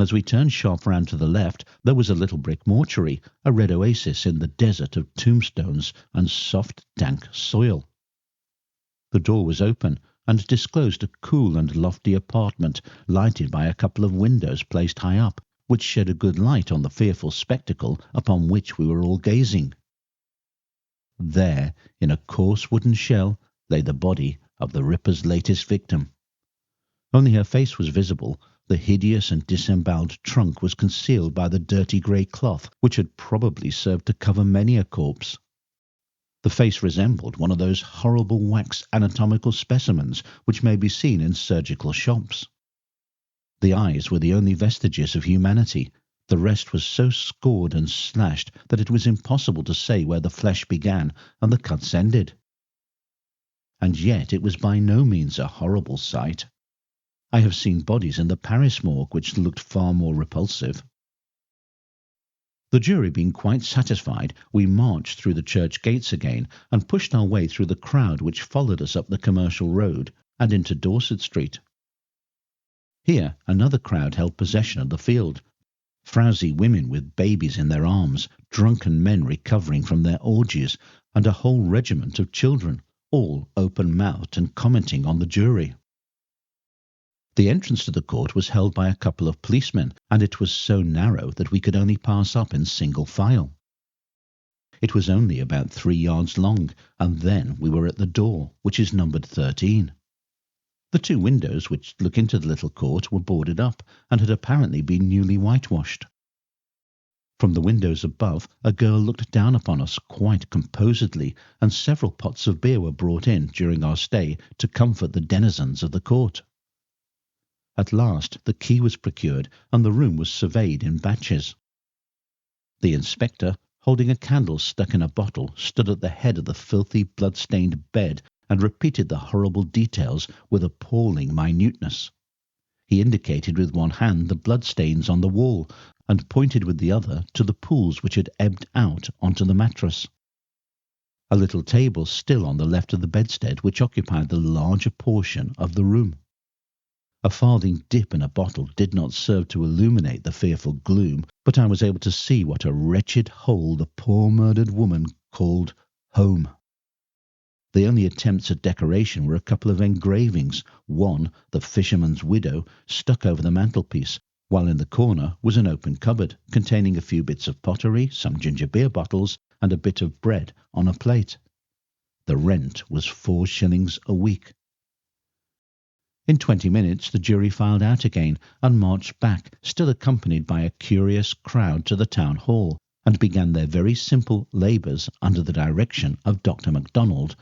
As we turned sharp round to the left, there was a little brick mortuary, a red oasis in the desert of tombstones and soft, dank soil. The door was open and disclosed a cool and lofty apartment, lighted by a couple of windows placed high up, which shed a good light on the fearful spectacle upon which we were all gazing. There, in a coarse wooden shell, lay the body of the Ripper's latest victim. Only her face was visible. The hideous and disemboweled trunk was concealed by the dirty grey cloth which had probably served to cover many a corpse. The face resembled one of those horrible wax anatomical specimens which may be seen in surgical shops. The eyes were the only vestiges of humanity. The rest was so scored and slashed that it was impossible to say where the flesh began and the cuts ended. And yet it was by no means a horrible sight. I have seen bodies in the Paris morgue which looked far more repulsive. The jury being quite satisfied, we marched through the church gates again and pushed our way through the crowd which followed us up the commercial road and into Dorset Street. Here another crowd held possession of the field. Frowsy women with babies in their arms, drunken men recovering from their orgies, and a whole regiment of children, all open-mouthed and commenting on the jury. The entrance to the court was held by a couple of policemen, and it was so narrow that we could only pass up in single file. It was only about 3 yards long, and then we were at the door, which is numbered 13. The 2 windows which look into the little court were boarded up, and had apparently been newly whitewashed. From the windows above, a girl looked down upon us quite composedly, and several pots of beer were brought in during our stay to comfort the denizens of the court. At last the key was procured, and the room was surveyed in batches. The inspector, holding a candle stuck in a bottle, stood at the head of the filthy, blood-stained bed and repeated the horrible details with appalling minuteness. He indicated with one hand the bloodstains on the wall, and pointed with the other to the pools which had ebbed out onto the mattress. A little table still on the left of the bedstead, which occupied the larger portion of the room. A farthing dip in a bottle did not serve to illuminate the fearful gloom, but I was able to see what a wretched hole the poor murdered woman called home. The only attempts at decoration were a couple of engravings, one, the fisherman's widow, stuck over the mantelpiece, while in the corner was an open cupboard containing a few bits of pottery, some ginger beer bottles, and a bit of bread on a plate. The rent was 4 shillings a week. In 20 minutes the jury filed out again and marched back, still accompanied by a curious crowd, to the town hall, and began their very simple labours under the direction of Dr. MacDonald,